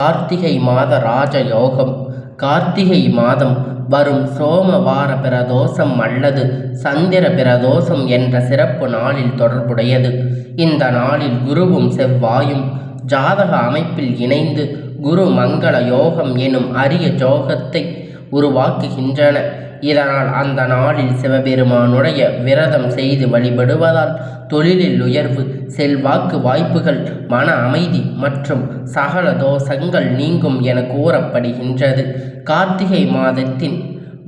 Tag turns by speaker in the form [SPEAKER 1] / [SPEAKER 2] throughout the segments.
[SPEAKER 1] கார்த்திகை மாத ராஜயோகம். கார்த்திகை மாதம் வரும் சோமவார பிரதோஷம் அல்லது சந்திர பிரதோஷம் என்ற சிறப்பு நாளில் தொடர்புடையது. இந்த நாளில் குருவும் செவ்வாயும் ஜாதக அமைப்பில் இணைந்து குரு மங்கள யோகம் எனும் அரிய யோகத்தை உருவாக்குகின்றன. இதனால் அந்த நாளில் சிவபெருமானுடைய விரதம் செய்து வழிபடுவதால் தொழிலில் உயர்வு, செல்வாக்கு வாய்ப்புகள், மன அமைதி மற்றும் சகல தோஷங்கள் நீங்கும் என கூறப்படுகின்றது. கார்த்திகை மாதத்தின்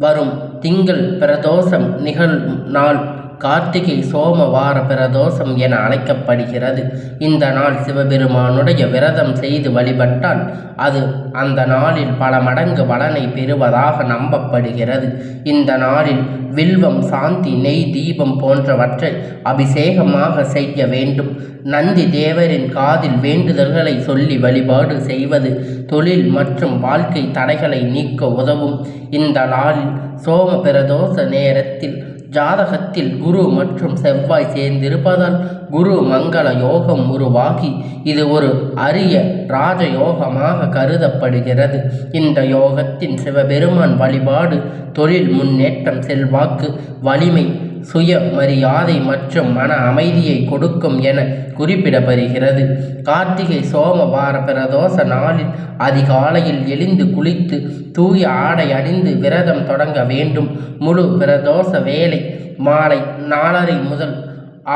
[SPEAKER 1] வரும் திங்கள் பிரதோஷம் நிகழும் நாள் கார்த்திகை சோமவார பிரதோஷம் என அழைக்கப்படுகிறது. இந்த நாள் சிவபெருமானுடைய விரதம் செய்து வழிபட்டால் அது அந்த நாளில் பல மடங்கு பலனை பெறுவதாக நம்பப்படுகிறது. இந்த நாளில் வில்வம், சாந்தி, நெய், தீபம் போன்றவற்றை அபிஷேகமாக செய்ய வேண்டும். நந்தி தேவரின் காதில் வேண்டுதல்களை சொல்லி வழிபாடு செய்வது தொழில் மற்றும் வாழ்க்கை தடைகளை நீக்க உதவும். இந்த நாளில் சோம பிரதோஷ நேரத்தில் ஜாதகத்தில் குரு மற்றும் செவ்வாய் சேர்ந்திருப்பதால் குரு மங்கள யோகம் உருவாகி இது ஒரு அரிய ராஜயோகமாக கருதப்படுகிறது. இந்த யோகத்தின் சிவபெருமான் வழிபாடு தொழில் முன்னேற்றம், செல்வாக்கு, வலிமை, சுய மரியாதை மற்றும் மன அமைதியை கொடுக்கும் என குறிப்பிடப்படுகிறது. கார்த்திகை சோமவார பிரதோஷ நாளில் அதிகாலையில் எழுந்து குளித்து தூய ஆடை அணிந்து விரதம் தொடங்க வேண்டும். முழு பிரதோஷ வேலை மாலை 4:30 முதல்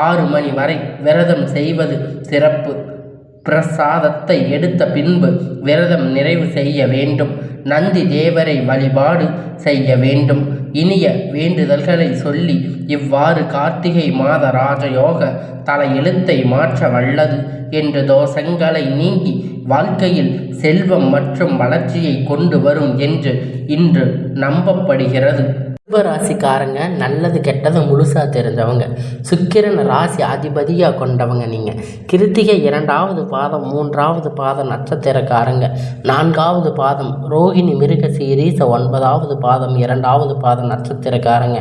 [SPEAKER 1] 6 மணி வரை விரதம் செய்வது சிறப்பு. பிரசாதத்தை எடுத்த பின்பு விரதம் நிறைவு செய்ய வேண்டும். நந்தி தேவரை வழிபாடு செய்ய வேண்டும். இனிய வேண்டுதல்களை சொல்லி இவ்வாறு கார்த்திகை மாத ராஜயோக தலையெழுத்தை மாற்ற வல்லது என்று தோஷங்களை நீங்கி வாழ்க்கையில் செல்வம் மற்றும் வளர்ச்சியை கொண்டு வரும் என்று இன்று நம்பப்படுகிறது.
[SPEAKER 2] ராசிக்காரங்க நல்லது கெட்டதை முழுசாக தெரிஞ்சவங்க, சுக்கிரன் ராசி அதிபதியாக கொண்டவங்க. நீங்கள் கிருத்திகை 2வது பாதம் 3வது பாதம் நட்சத்திரக்காரங்க, 4வது பாதம் ரோகிணி மிருக சீரீச 9வது பாதம் 2வது பாதம் நட்சத்திரக்காரங்க.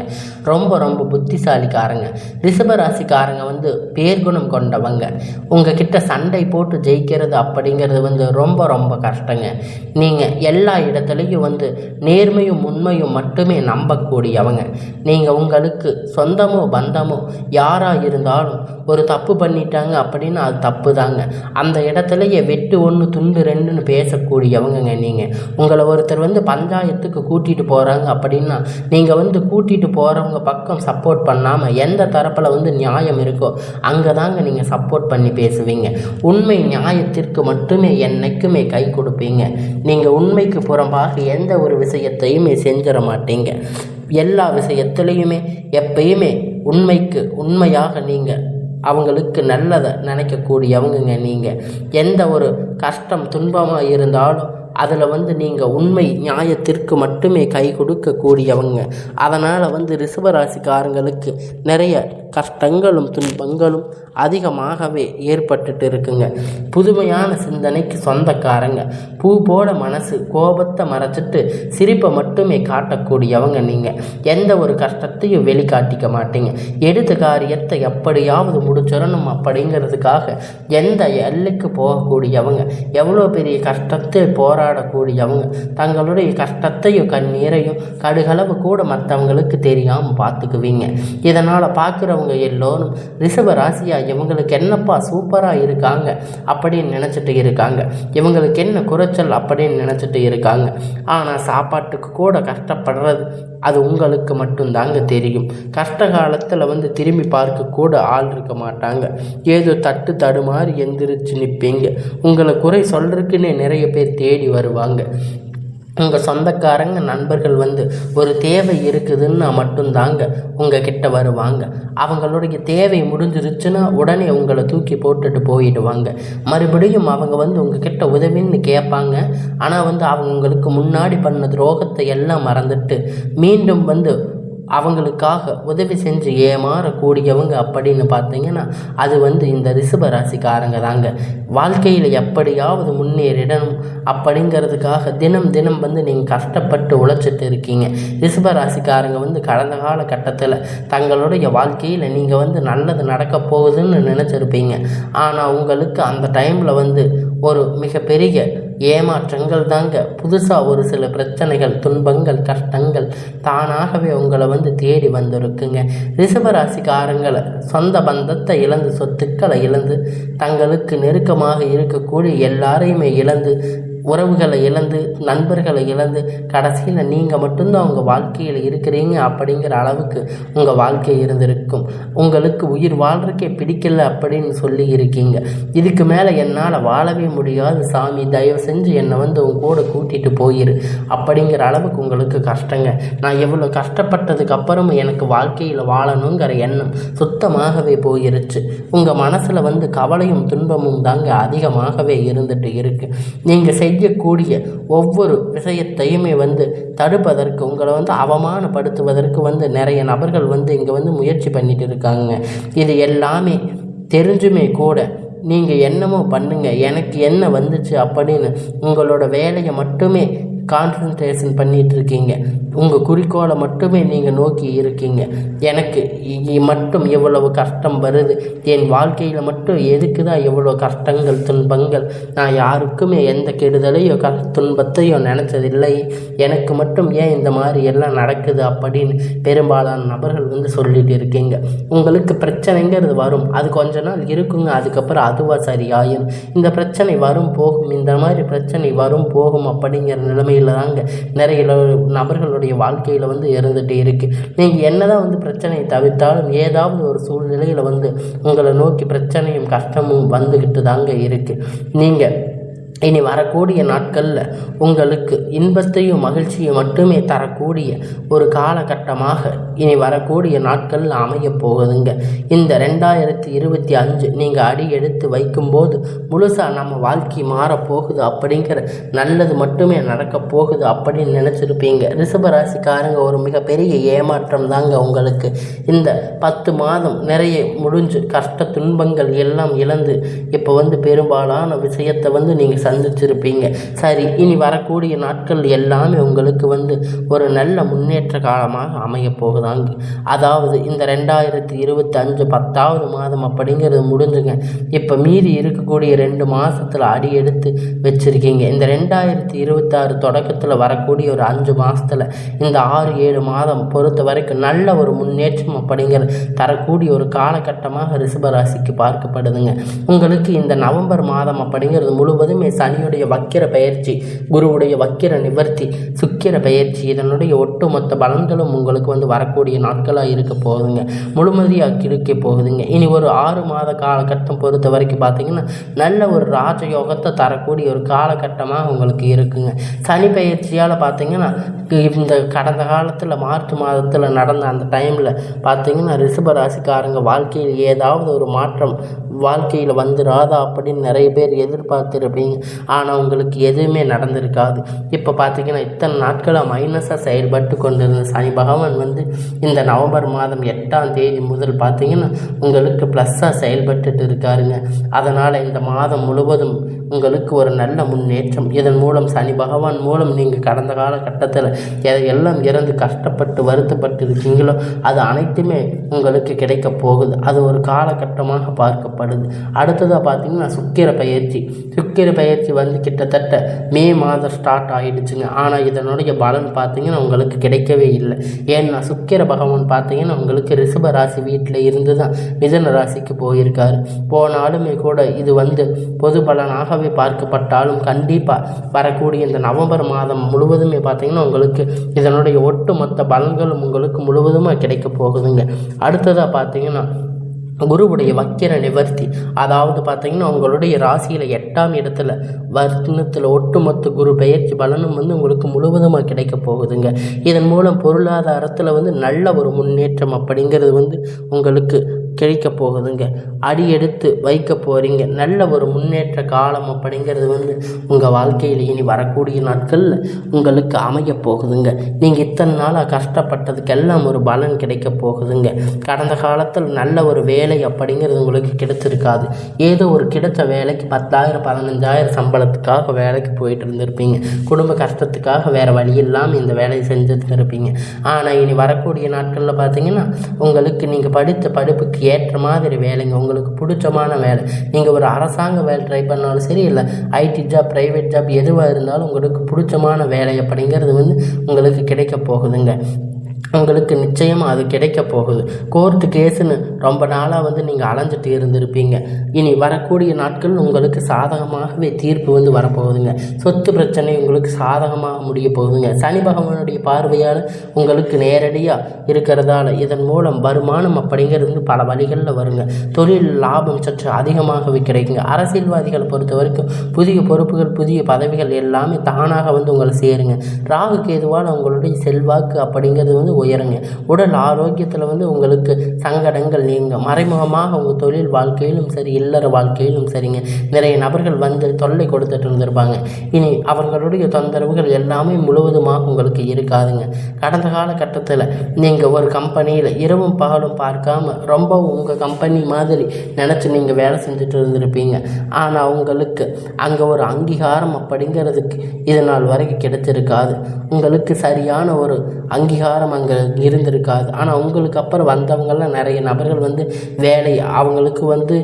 [SPEAKER 2] ரொம்ப ரொம்ப புத்திசாலிக்காரங்க. ரிஷப ராசிக்காரங்க பேர்குணம் கொண்டவங்க. உங்ககிட்ட சண்டை போட்டு ஜெயிக்கிறது அப்படிங்கிறது ரொம்ப ரொம்ப கஷ்டங்க. நீங்கள் எல்லா இடத்துலையும் நேர்மையும் உண்மையும் மட்டுமே நம்பக்கூடாது கூடியவங்க. நீங்கள் உங்களுக்கு சொந்தமோ பந்தமோ யாராக இருந்தாலும் ஒரு தப்பு பண்ணிட்டாங்க அப்படின்னா அது தப்பு தாங்க. அந்த இடத்துலையே வெட்டு 1 துண்டு 2ன்னு பேசக்கூடியவங்க. நீங்கள் உங்களை ஒருத்தர் பஞ்சாயத்துக்கு கூட்டிகிட்டு போகிறாங்க அப்படின்னா நீங்கள் கூட்டிகிட்டு போகிறவங்க பக்கம் சப்போர்ட் பண்ணாமல் எந்த தரப்பில் நியாயம் இருக்கோ அங்கே தாங்க நீங்கள் சப்போர்ட் பண்ணி பேசுவீங்க. உண்மை நியாயத்திற்கு மட்டுமே என்னைக்குமே கை கொடுப்பீங்க. நீங்கள் உண்மைக்கு புறம்பாக எந்த ஒரு விஷயத்தையுமே செஞ்சிட மாட்டீங்க. எல்லா விஷயத்துலையுமே எப்பயுமே உண்மைக்கு உண்மையாக நீங்கள் அவங்களுக்கு நல்லதை நினைக்கக்கூடியவங்க. நீங்கள் எந்த ஒரு கஷ்டம் துன்பமாக இருந்தாலும் அதில் நீங்கள் உண்மை நியாயத்திற்கு மட்டுமே கை கொடுக்கக்கூடியவங்க. அதனால் ரிஷபராசிக்காரங்களுக்கு நிறைய கஷ்டங்களும் துன்பங்களும் அதிகமாகவே ஏற்பட்டுட்டு இருக்குங்க. புதுமையான சிந்தனைக்கு சொந்தக்காரங்க. பூ போல மனசு, கோபத்தை மறைச்சிட்டு சிரிப்பை மட்டுமே காட்டக்கூடியவங்க. நீங்கள் எந்த ஒரு கஷ்டத்தையும் வெளிக்காட்டிக்க மாட்டீங்க. எடுத்த காரியத்தை எப்படியாவது முடிச்சிடணும் அப்படிங்கிறதுக்காக எந்த எல்லைக்கு போகக்கூடியவங்க. எவ்வளோ பெரிய கஷ்டத்தை போராடக்கூடியவங்க. தங்களுடைய கஷ்டத்தையும் கண்ணீரையும் கடுகளவு கூட மற்றவங்களுக்கு தெரியாமல் பார்த்துக்குவீங்க. இதனால் பார்க்குறவங்க எல்லோரும் ரிஷப ராசியா இவங்களுக்கு என்னப்பா சூப்பராக இருக்காங்க அப்படின்னு நினச்சிட்டு இருக்காங்க. இவங்களுக்கு என்ன குறைச்சல் அப்படின்னு நினச்சிட்டு இருக்காங்க. ஆனால் சாப்பாட்டுக்கு கூட கஷ்டப்படுறது அது உங்களுக்கு மட்டும்தாங்க தெரியும். கஷ்ட காலத்தில் திரும்பி பார்க்க கூட ஆள் இருக்க மாட்டாங்க. ஏதோ தடுமாறி எந்திரிச்சு நிற்பீங்க. உங்களை குறை சொல்றதுக்குன்னே நிறைய பேர் தேடி வருவாங்க. உங்கள் சொந்தக்காரங்க நண்பர்கள் ஒரு தேவை இருக்குதுன்னு மட்டும்தாங்க உங்ககிட்ட வருவாங்க. அவங்களுடைய தேவை முடிஞ்சிருச்சுன்னா உடனே உங்களை தூக்கி போட்டுட்டு போயிடுவாங்க. மறுபடியும் அவங்க உங்ககிட்ட உதவின்னு கேட்பாங்க. ஆனால் அவங்க உங்களுக்கு முன்னாடி பண்ண துரோகத்தை எல்லாம் மறந்துட்டு மீண்டும் அவங்களுக்காக உதவி செஞ்சு ஏமாறக்கூடியவங்க அப்படின்னு பார்த்தீங்கன்னா அது இந்த ரிஷப ராசிக்காரங்க தாங்க. வாழ்க்கையில் எப்படியாவது முன்னேறிடணும் அப்படிங்கிறதுக்காக தினம் தினம் நீங்கள் கஷ்டப்பட்டு உழைச்சிட்டு இருக்கீங்க. ரிஷப ராசிக்காரங்க கடந்த காலகட்டத்தில் தங்களுடைய வாழ்க்கையில் நீங்கள் நல்லது நடக்க போகுதுன்னு நினச்சிருப்பீங்க. ஆனால் உங்களுக்கு அந்த டைமில் ஒரு மிகப்பெரிய ஏமாற்றங்கள் தாங்க. புதுசாக ஒரு சில பிரச்சனைகள், துன்பங்கள், கஷ்டங்கள் தானாகவே உங்களை தேடி வந்திருக்குங்க. ரிஷபராசிக்காரங்களை சொந்த பந்தத்தை இழந்து, சொத்துக்களை இழந்து, தங்களுக்கு நெருக்கமாக இருக்கக்கூடிய எல்லாரையுமே இழந்து, உறவுகளை இழந்து, நண்பர்களை இழந்து, கடைசியில் நீங்கள் மட்டும்தான் உங்கள் வாழ்க்கையில் இருக்கிறீங்க அப்படிங்கிற அளவுக்கு உங்கள் வாழ்க்கை இருந்திருக்கும். உங்களுக்கு உயிர் வாழ்றதுக்கே பிடிக்கல அப்படின்னு சொல்லி இருக்கீங்க. இதுக்கு மேலே என்னால் வாழவே முடியாது சாமி, தயவு செஞ்சு என்னை உங்க கூட கூட்டிகிட்டு போயிரு அப்படிங்கிற அளவுக்கு உங்களுக்கு கஷ்டங்க. நான் எவ்வளோ கஷ்டப்பட்டதுக்கு அப்புறமும் எனக்கு வாழ்க்கையில் வாழணுங்கிற எண்ணம் சுத்தமாகவே போயிருச்சு. உங்கள் மனசில் கவலையும் துன்பமும் தாங்க அதிகமாகவே இருந்துட்டு இருக்கு. நீங்கள் செய்யக்கூடிய ஒவ்வொரு விஷயத்தையுமே தடுப்பதற்கு, உங்களை அவமானப்படுத்துவதற்கு நிறைய நபர்கள் இங்கே முயற்சி பண்ணிட்டு இருக்காங்க. இது எல்லாமே தெரிஞ்சுமே கூட நீங்கள் என்னமோ பண்ணுங்க, எனக்கு என்ன வந்துச்சு அப்படின்னு உங்களோட வேலையை மட்டுமே கான்சன்ட்ரேஷன் பண்ணிகிட்டு இருக்கீங்க. உங்கள் குறிக்கோளை மட்டுமே நீங்கள் நோக்கி இருக்கீங்க. எனக்கு மட்டும் எவ்வளவு கஷ்டம் வருது, என் வாழ்க்கையில் மட்டும் எதுக்கு தான் எவ்வளோ கஷ்டங்கள், துன்பங்கள், நான் யாருக்குமே எந்த கெடுதலையோ துன்பத்தையோ நினச்சதில்லை, எனக்கு மட்டும் ஏன் இந்த மாதிரி எல்லாம் நடக்குது அப்படின்னு பெரும்பாலான நபர்கள் சொல்லிட்டு இருக்கீங்க. உங்களுக்கு பிரச்சனைங்கிறது வரும், அது கொஞ்ச நாள் இருக்குங்க, அதுக்கப்புறம் அதுவாக சரியாயும். இந்த பிரச்சனை வரும் போகும், இந்த மாதிரி பிரச்சனை வரும் போகும் அப்படிங்கிற நிலைமையில் தாங்க நிறைய நபர்களுடைய வாழ்க்கையில் இருந்துகிட்டே இருக்கு. நீங்கள் என்னதான் பிரச்சனையை தவிர்த்தாலும் ஏதாவது ஒரு சூழ்நிலையில் உங்களை நோக்கி பிரச்சனையும் கஷ்டமும் வந்துக்கிட்டு தாங்க இருக்கு. நீங்கள் இனி வரக்கூடிய நாட்களில் உங்களுக்கு இன்பத்தையும் மகிழ்ச்சியும் மட்டுமே தரக்கூடிய ஒரு காலகட்டமாக இனி வரக்கூடிய நாட்களில் அமையப் போகுதுங்க. இந்த 2025 நீங்கள் அடி எடுத்து வைக்கும்போது முழுசாக நம்ம வாழ்க்கை மாறப்போகுது, அப்படிங்கிற நல்லது மட்டுமே நடக்க போகுது அப்படின்னு நினச்சிருப்பீங்க. ரிஷபராசிக்காரங்க ஒரு மிகப்பெரிய ஏமாற்றம் தாங்க உங்களுக்கு. இந்த 10 மாதம் நிறைய முடிஞ்சு கஷ்ட துன்பங்கள் எல்லாம் இழந்து இப்போ பெரும்பாலான விஷயத்தை நீங்கள் சந்திச்சிருப்பீங்க. சரி, இனி வரக்கூடிய நாட்கள் எல்லாமே உங்களுக்கு ஒரு நல்ல முன்னேற்ற காலமாக அமைய போகுதாங்க. அதாவது இந்த 2025 10வது மாதம் அப்படிங்கிறது முடிஞ்சுங்க. இப்போ மீறி இருக்கக்கூடிய 2 மாதத்தில் அடி எடுத்து வச்சுருக்கீங்க. இந்த 2026 தொடக்கத்தில் வரக்கூடிய ஒரு 5 மாதத்தில் இந்த 6-7 மாதம் பொறுத்த வரைக்கும் நல்ல ஒரு முன்னேற்றம் அப்படிங்கிற தரக்கூடிய ஒரு காலகட்டமாக ரிஷபராசிக்கு பார்க்கப்படுதுங்க. உங்களுக்கு இந்த நவம்பர் மாதம் அப்படிங்கிறது முழுவதுமே சனியுடைய வக்கிர பயிற்சி, குருவுடைய வக்கிர நிவர்த்தி, சுக்கிர பயிற்சி, இதனுடைய ஒட்டுமொத்த பலன்களும் உங்களுக்கு வரக்கூடிய நாட்களாக இருக்க போகுதுங்க. முழுமதியாக கிடைக்க போகுதுங்க. இனி ஒரு 6 மாத காலகட்டம் பொறுத்த வரைக்கும் பார்த்தீங்கன்னா நல்ல ஒரு ராஜயோகத்தை தரக்கூடிய ஒரு காலகட்டமாக உங்களுக்கு இருக்குங்க. சனி பயிற்சியால் பார்த்தீங்கன்னா இந்த கடந்த காலத்தில் மார்ச் மாதத்தில் நடந்த அந்த டைமில் பார்த்தீங்கன்னா ரிஷபராசிக்காரங்க வாழ்க்கையில் ஏதாவது ஒரு மாற்றம் வாழ்க்கையில் வந்துடாதா அப்படின்னு நிறைய பேர் எதிர்பார்த்துருப்பீங்க. ஆனால் உங்களுக்கு எதுவுமே நடந்திருக்காது. இப்போ பார்த்தீங்கன்னா இத்தனை நாட்களாக மைனஸாக செயல்பட்டு கொண்டிருந்த சனி பகவான் இந்த நவம்பர் மாதம் 8ஆம் தேதி முதல் பார்த்தீங்கன்னா உங்களுக்கு ப்ளஸ்ஸாக செயல்பட்டு இருக்காருங்க. அதனால் இந்த மாதம் முழுவதும் உங்களுக்கு ஒரு நல்ல முன்னேற்றம். இதன் மூலம் சனி பகவான் மூலம் நீங்கள் கடந்த காலகட்டத்தில் எதையெல்லாம் இறந்து கஷ்டப்பட்டு வருத்தப்பட்டு இருக்கீங்களோ அது அனைத்துமே உங்களுக்கு கிடைக்க போகுது. அது ஒரு காலகட்டமாக பார்க்கப்படுது. அடுத்ததாக பார்த்தீங்கன்னா சுக்கிர பயிற்சி. சுக்கிர பயிற்சி கிட்டத்தட்ட மே மாதம் ஸ்டார்ட் ஆகிடுச்சுங்க. ஆனால் இதனுடைய பலன் பார்த்தீங்கன்னா உங்களுக்கு கிடைக்கவே இல்லை. ஏன்னா சுக்கிர பகவான் பார்த்தீங்கன்னா உங்களுக்கு ரிஷப ராசி வீட்டில் இருந்து தான் மிதுன ராசிக்கு போயிருக்காரு. போனாலுமே கூட இது பொது பலனாகவே பார்க்கப்பட்டாலும் கண்டிப்பாக வரக்கூடிய இந்த நவம்பர் மாதம் முழுவதுமே பார்த்தீங்கன்னா உங்களுக்கு இதனுடைய ஒட்டுமொத்த பலன்களும் உங்களுக்கு முழுவதுமாக கிடைக்க போகுதுங்க. அடுத்ததாக பார்த்தீங்கன்னா குருவுடைய வக்கிர நிவர்த்தி, அதாவது பார்த்தீங்கன்னா உங்களுடைய ராசியில் 8ஆம் இடத்துல வர்ணத்தில் ஒட்டுமொத்த குரு பெயர்ச்சி பலனும் உங்களுக்கு முழுவதுமாக கிடைக்க போகுதுங்க. இதன் மூலம் பொருளாதாரத்தில் நல்ல ஒரு முன்னேற்றம் அப்படிங்கிறது உங்களுக்கு கிடைக்க போகுதுங்க. அடி எடுத்து வைக்க போகிறீங்க. நல்ல ஒரு முன்னேற்ற காலம் அப்படிங்கிறது உங்கள் வாழ்க்கையில் இனி வரக்கூடிய நாட்களில் உங்களுக்கு அமைய போகுதுங்க. நீங்கள் இத்தனை நாளாக கஷ்டப்பட்டதுக்கெல்லாம் ஒரு பலன் கிடைக்க போகுதுங்க. கடந்த காலத்தில் நல்ல ஒரு வேலை அப்படிங்கிறது உங்களுக்கு கிடைச்சிருக்காது. ஏதோ ஒரு கிடைச்ச வேலைக்கு 10,000 15,000 சம்பளத்துக்காக வேலைக்கு போயிட்டு இருந்திருப்பீங்க. குடும்ப கஷ்டத்துக்காக வேறு வழி இல்லாமல் இந்த வேலையை செஞ்சுட்டு இருப்பீங்க. ஆனால் இனி வரக்கூடிய நாட்களில் பார்த்தீங்கன்னா உங்களுக்கு நீங்கள் படித்த படிப்புக்கு ஏற்ற மாதிரி வேலைங்க, உங்களுக்கு பிடிச்சமான வேலை. நீங்கள் ஒரு அரசாங்க வேலை ட்ரை பண்ணாலும் சரி, இல்லை ஐடி ஜாப், ப்ரைவேட் ஜாப் எதுவாக இருந்தாலும் உங்களுக்கு பிடிச்சமான வேலை அப்படிங்கிறது வந்து உங்களுக்கு கிடைக்க போகுதுங்க. உங்களுக்கு நிச்சயமாக அது கிடைக்க போகுது. கோர்ட்டு கேஸுன்னு ரொம்ப நாளாக வந்து நீங்கள் அலைஞ்சிட்டு இருந்திருப்பீங்க. இனி வரக்கூடிய நாட்கள் உங்களுக்கு சாதகமாகவே தீர்ப்பு வந்து வரப்போகுதுங்க. சொத்து பிரச்சனை உங்களுக்கு சாதகமாக முடிய போகுதுங்க. சனி பகவானுடைய பார்வையால் உங்களுக்கு நேரடியாக இருக்கிறதால இதன் மூலம் வருமானம் அப்படிங்கிறது வந்து பல வழிகளில் வருங்க. தொழில் லாபம் சற்று அதிகமாகவே கிடைக்குங்க. அரசியல்வாதிகளை பொறுத்த வரைக்கும் புதிய பொறுப்புகள், புதிய பதவிகள் எல்லாமே தானாக வந்து உங்களை சேருங்க. ராகு கேதுவால் உங்களுடைய செல்வாக்கு அப்படிங்கிறது வந்து உயருங்க. உடல் ஆரோக்கியத்தில் வந்து உங்களுக்கு சங்கடங்கள் நீங்க. மறைமுகமாக உங்கள் தொழில் வாழ்க்கையிலும் சரி, இல்லற வாழ்க்கையிலும் சரிங்க, நிறைய நபர்கள் வந்து தொல்லை கொடுத்துட்டு இருந்திருப்பாங்க. இனி அவர்களுடைய தொந்தரவுகள் எல்லாமே முழுவதுமாக உங்களுக்கு இருக்காதுங்க. கடந்த காலகட்டத்தில் நீங்கள் ஒரு கம்பெனியில் இரவும் பகலும் பார்க்காம ரொம்ப உங்கள் கம்பெனி மாதிரி நினச்சி நீங்கள் வேலை செஞ்சுட்டு இருந்திருப்பீங்க. ஆனால் உங்களுக்கு அங்கே ஒரு அங்கீகாரம் அப்படிங்கிறதுக்கு இது நாள் வரைக்கும் கிடைச்சிருக்காது. உங்களுக்கு சரியான ஒரு அங்கீகாரம் அங்கே இருந்திருக்காது. ஆனால் உங்களுக்கு அப்புறம் வந்தவங்கெல்லாம் நிறைய நபர்கள் வந்து வேலை, அவங்களுக்கு வந்து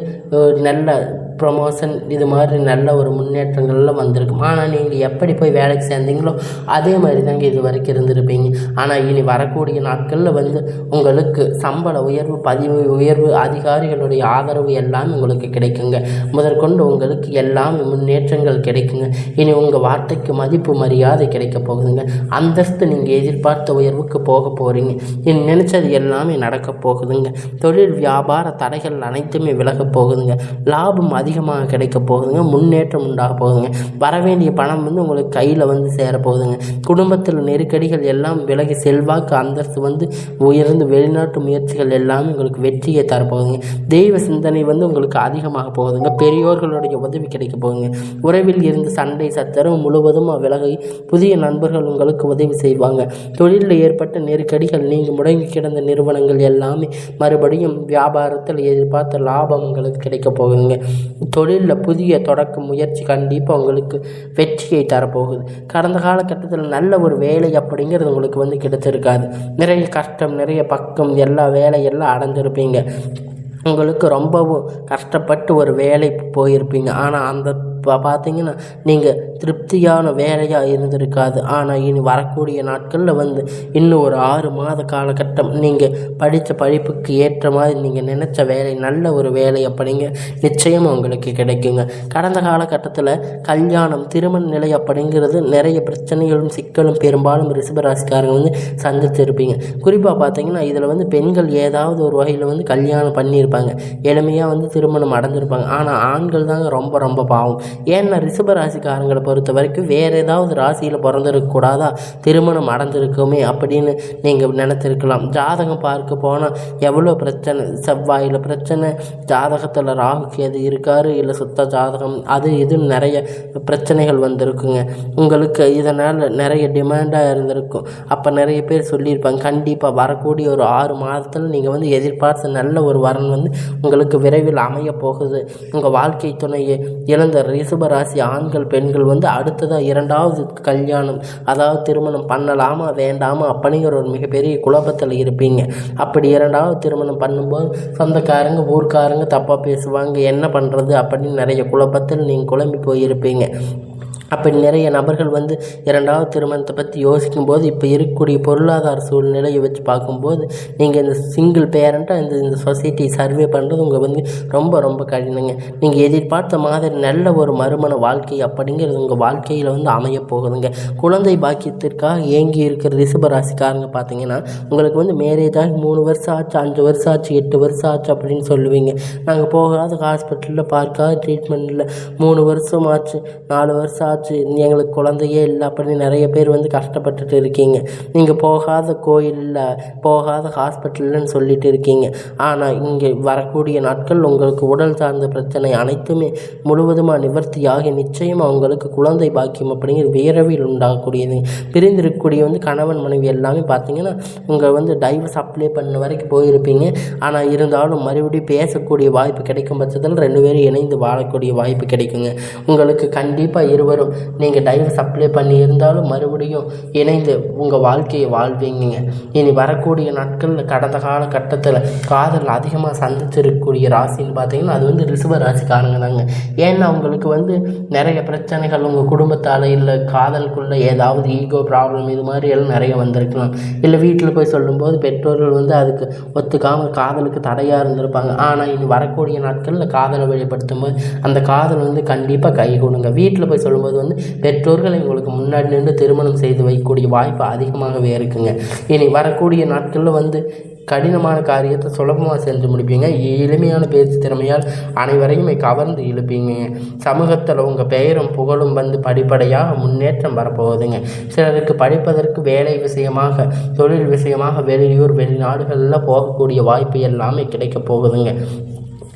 [SPEAKER 2] நல்ல ப்ரொமோஷன், இது மாதிரி நல்ல ஒரு முன்னேற்றங்கள்லாம் வந்திருக்கும். ஆனால் நீங்கள் எப்படி போய் வேலைக்கு சேர்ந்தீங்களோ அதே மாதிரி தாங்க இது வரைக்கும் இருந்திருப்பீங்க. ஆனால் இனி வரக்கூடிய நாட்களில் வந்து உங்களுக்கு சம்பள உயர்வு, பதிவு உயர்வு, அதிகாரிகளுடைய ஆதரவு எல்லாமே உங்களுக்கு கிடைக்குங்க. முதற்கொண்டு உங்களுக்கு எல்லாமே முன்னேற்றங்கள் கிடைக்குங்க. இனி உங்கள் வார்த்தைக்கு மதிப்பு, மரியாதை கிடைக்க போகுதுங்க. அந்தஸ்து நீங்கள் எதிர்பார்த்த உயர்வுக்கு போக போகிறீங்க. இனி நினைச்சது எல்லாமே நடக்க போகுதுங்க. தொழில் வியாபார தடைகள் அனைத்துமே விலக போகுதுங்க. லாபம் அதிகமாக கிடைக்க போகுதுங்க. முன்னேற்றம் உண்டாக போகுதுங்க. வரவேண்டிய பணம் வந்து உங்களுக்கு கையில் வந்து சேரப்போகுதுங்க. குடும்பத்தில் நெருக்கடிகள் எல்லாம் விலகி செல்வாக்கு, அந்தஸ்து வந்து உயர்ந்து வெளிநாட்டு முயற்சிகள் எல்லாமே உங்களுக்கு வெற்றியை தரப்போகுதுங்க. தெய்வ சிந்தனை வந்து உங்களுக்கு அதிகமாக போகுதுங்க. பெரியோர்களுடைய உதவி கிடைக்க போகுதுங்க. உறவில் இருந்து சண்டை சச்சரவு முழுவதும் விலகி புதிய நண்பர்கள் உங்களுக்கு உதவி செய்வாங்க. தொழிலில் ஏற்பட்ட நெருக்கடிகள், நீங்கள் முடங்கி கிடந்த நிறுவனங்கள் எல்லாமே மறுபடியும் வியாபாரத்தில் எதிர்பார்த்த லாபம் உங்களுக்கு கிடைக்க போகுதுங்க. தொழிலில் புதிய தொடக்க முயற்சி கண்டிப்பாக உங்களுக்கு வெற்றியை தரப்போகுது. கடந்த காலகட்டத்தில் நல்ல ஒரு வேலை அப்படிங்கிறது உங்களுக்கு வந்து கிடைச்சிருக்காது. நிறைய கஷ்டம், நிறைய பக்கம், எல்லா வேலையெல்லாம் அடைஞ்சிருப்பீங்க. உங்களுக்கு ரொம்பவும் கஷ்டப்பட்டு ஒரு வேலை போயிருப்பீங்க. ஆனால் அந்த பார்த்தீங்கன்னா நீங்கள் திருப்தியான வேலையாக இருந்திருக்காது. ஆனால் இனி வரக்கூடிய நாட்களில் வந்து இன்னும் ஒரு 6 மாத காலகட்டம் நீங்கள் படித்த படிப்புக்கு ஏற்ற மாதிரி நீங்கள் நினச்ச வேலை, நல்ல ஒரு வேலை அப்படிங்க நிச்சயமாக உங்களுக்கு கிடைக்குங்க. கடந்த காலகட்டத்தில் கல்யாணம், திருமண நிலை அப்படிங்கிறது நிறைய பிரச்சனைகளும் சிக்கலும் பெரும்பாலும் ரிஷபராசிக்காரங்க வந்து சந்தித்திருப்பீங்க. குறிப்பாக பார்த்தீங்கன்னா இதில் வந்து பெண்கள் ஏதாவது ஒரு வகையில் வந்து கல்யாணம் பண்ணியிருப்பாங்க, எளிமையாக வந்து திருமணம் அடைஞ்சிருப்பாங்க. ஆனால் ஆண்கள் தாங்க ரொம்ப ரொம்ப பாவம். ஏன்னா ரிஷபராசிக்காரங்களை பொறுத்த வரைக்கும் வேறு ஏதாவது ராசியில் பிறந்திருக்கக்கூடாதா, திருமணம் அடைஞ்சிருக்குமே அப்படின்னு நீங்கள் நினச்சிருக்கலாம். ஜாதகம் பார்க்க போனால் எவ்வளோ பிரச்சனை, செவ்வாயில் பிரச்சனை, ஜாதகத்தில் ராகு கேது இருக்கார், இல்லை சுத்த ஜாதகம், அது இதுன்னு நிறைய பிரச்சனைகள் வந்திருக்குங்க. உங்களுக்கு இதனால் நிறைய டிமாண்டாக இருந்திருக்கும். அப்போ நிறைய பேர் சொல்லியிருப்பாங்க, கண்டிப்பாக வரக்கூடிய ஒரு 6 மாதத்தில் நீங்கள் வந்து எதிர்பார்த்த நல்ல ஒரு வரன் வந்து உங்களுக்கு விரைவில் அமைய போகுது. உங்கள் வாழ்க்கை துணையை இழந்த ரிஷபராசி ஆண்கள், பெண்கள் வந்து அடுத்ததாக 2வது கல்யாணம், அதாவது திருமணம் பண்ணலாமா வேண்டாமா அப்படிங்கிற ஒரு மிகப்பெரிய குழப்பத்தில் இருப்பீங்க. அப்படி 2வது திருமணம் பண்ணும்போது சொந்தக்காரங்க, ஊர்க்காரங்க தப்பாக பேசுவாங்க, என்ன பண்ணுறது அப்படின்னு நிறைய குழப்பத்தில் நீங்கள் குழம்பி போயிருப்பீங்க. அப்படி நிறைய நபர்கள் வந்து 2வது திருமணத்தை பற்றி யோசிக்கும்போது இப்போ இருக்கக்கூடிய பொருளாதார சூழ்நிலையை வச்சு பார்க்கும்போது நீங்கள் இந்த சிங்கிள் பேரண்ட்டாக இந்த சொசைட்டி சர்வே பண்ணுறது உங்களுக்கு வந்து ரொம்ப ரொம்ப கடினங்க. நீங்கள் எதிர்பார்த்த மாதிரி நல்ல ஒரு மறுமண வாழ்க்கை அப்படிங்கிறது உங்கள் வாழ்க்கையில் வந்து அமைய போகுதுங்க. குழந்தை பாக்கியத்திற்காக ஏங்கி இருக்கிற ரிஷபராசிக்காரங்க பார்த்தீங்கன்னா உங்களுக்கு வந்து மேரேஜ் ஆகி 3 வருஷம் ஆச்சு, 5 வருஷம் ஆச்சு, 8 வருஷம் ஆச்சு அப்படின்னு சொல்லுவீங்க. நாங்கள் போகாத ஹாஸ்பிட்டலில் பார்க்காத ட்ரீட்மெண்ட்டில் 3 வருஷம் ஆச்சு, 4 வருஷம் ஆச்சு, எங்களுக்கு குழந்தையே இல்லை அப்படின்னு நிறைய பேர் வந்து கஷ்டப்பட்டுட்டு இருக்கீங்க. நீங்கள் போகாத கோயிலில், போகாத ஹாஸ்பிட்டல்னு சொல்லிட்டு இருக்கீங்க. ஆனால் இங்கே வரக்கூடிய நாட்கள் உங்களுக்கு உடல் சார்ந்த பிரச்சனை அனைத்துமே முழுவதுமாக நிவர்த்தியாகி நிச்சயமாக உங்களுக்கு குழந்தை பாக்கியம் அப்படிங்கிற விரைவில் உண்டாகக்கூடியது. பிரிந்திருக்கக்கூடிய வந்து கணவன் மனைவி எல்லாமே பார்த்தீங்கன்னா உங்கள் வந்து டைவர்ஸ் அப்ளை பண்ண வரைக்கும் போயிருப்பீங்க. ஆனால் இருந்தாலும் மறுபடியும் பேசக்கூடிய வாய்ப்பு கிடைக்கும் பட்சத்தில் 2 பேரும் இணைந்து வாழக்கூடிய வாய்ப்பு கிடைக்குங்க. உங்களுக்கு கண்டிப்பாக இருவரும் நீங்கள் டைவர்ஸ் அப்ளை பண்ணி இருந்தாலும் மறுபடியும் இணைந்து உங்கள் வாழ்க்கையை வாழ்வீங்க. இனி வரக்கூடிய நாட்களில் கடந்த காலகட்டத்தில் காதல் அதிகமாக சந்திச்சிருக்கக்கூடிய ராசின்னு பார்த்தீங்கன்னா அது வந்து ரிஷப ராசிக்காரங்க தாங்க. ஏன்னா அவங்களுக்கு வந்து நிறைய பிரச்சனைகள் உங்கள் குடும்பத்தால் இல்லை காதலுக்குள்ளே ஏதாவது ஈகோ ப்ராப்ளம் இது மாதிரி எல்லாம் நிறைய வந்திருக்கலாம். இல்லை வீட்டில் போய் சொல்லும்போது பெற்றோர்கள் வந்து அதுக்கு ஒத்துக்காமல் காதலுக்கு தடையாக இருந்திருப்பாங்க. ஆனால் இனி வரக்கூடிய நாட்களில் காதலை வெளிப்படுத்தும் போது அந்த காதல் வந்து கண்டிப்பாக கை கொடுங்க. வீட்டில் போய் சொல்லும்போது வந்து பெற்றோர்களை உங்களுக்கு முன்னாடி நின்று திருமணம் செய்து வைக்கக்கூடிய வாய்ப்பு அதிகமாகவே இருக்குங்க. இனி வரக்கூடிய நாட்களில் வந்து கடினமான காரியத்தை சுலபமாக செஞ்சு முடிப்பீங்க. எளிமையான பேச்சு திறமையால் அனைவரையுமே கவர்ந்து இழுப்பீங்க. சமூகத்தில் உங்கள் பெயரும் புகழும் வந்து படிப்படியாக முன்னேற்றம் வரப்போகுதுங்க. சிலருக்கு படிப்பதற்கு வேலை விஷயமாக தொழில் விஷயமாக வெளியூர் வெளிநாடுகளில் போகக்கூடிய வாய்ப்பு எல்லாமே கிடைக்க போகுதுங்க.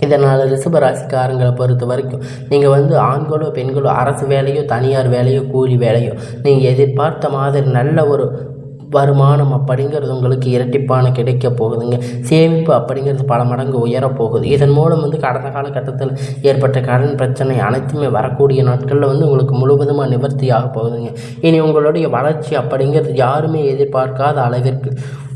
[SPEAKER 2] இதனால் ரிஷபராசிக்காரங்களை பொறுத்த வரைக்கும் நீங்கள் வந்து ஆண்களோ பெண்களோ அரசு வேலையோ தனியார் வேலையோ கூலி வேலையோ நீங்கள் எதிர்பார்த்த மாதிரி நல்ல ஒரு வருமானம் அப்படிங்கிறது உங்களுக்கு இரட்டிப்பான கிடைக்க போகுதுங்க. சேமிப்பு அப்படிங்கிறது பல மடங்கு உயரப்போகுது. இதன் மூலம் வந்து கடந்த காலகட்டத்தில் ஏற்பட்ட கடன் பிரச்சனை அனைத்துமே வரக்கூடிய நாட்களில் வந்து உங்களுக்கு முழுவதுமாக நிவர்த்தியாக போகுதுங்க. இனி உங்களுடைய வளர்ச்சி அப்படிங்கிறது யாருமே எதிர்பார்க்காத அளவிற்கு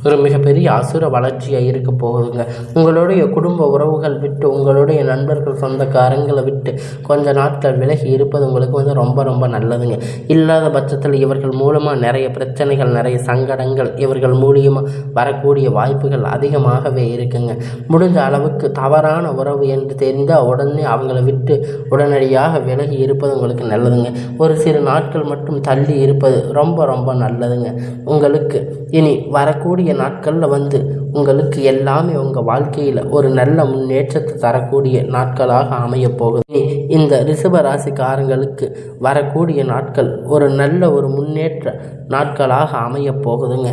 [SPEAKER 2] ஒரு மிகப்பெரிய அசுர வளர்ச்சியாக இருக்க போகுதுங்க. உங்களுடைய குடும்ப உறவுகள் விட்டு உங்களுடைய நண்பர்கள் சொந்தக்காரங்களை விட்டு கொஞ்ச நாட்கள் விலகி இருப்பது உங்களுக்கு வந்து ரொம்ப ரொம்ப நல்லதுங்க. இல்லாத பட்சத்தில் இவர்கள் மூலமாக நிறைய பிரச்சனைகள் நிறைய சங்கடங்கள் இவர்கள் மூலியமாக வரக்கூடிய வாய்ப்புகள் அதிகமாகவே இருக்குங்க. முடிஞ்ச அளவுக்கு தவறான உறவு என்று தெரிந்தால் உடனே அவங்கள விட்டு உடனடியாக விலகி இருப்பது உங்களுக்கு நல்லதுங்க. ஒரு சில நாட்கள் மட்டும் தள்ளி இருப்பது ரொம்ப ரொம்ப நல்லதுங்க. உங்களுக்கு இனி வரக்கூடிய நாட்களில் வந்து உங்களுக்கு எல்லாமே உங்கள் வாழ்க்கையில் ஒரு நல்ல முன்னேற்றத்தை தரக்கூடிய நாட்களாக அமைய போகுது. இந்த ரிஷப ராசிக்காரங்களுக்கு வரக்கூடிய நாட்கள் ஒரு நல்ல ஒரு முன்னேற்ற நாட்களாக அமைய போகுதுங்க.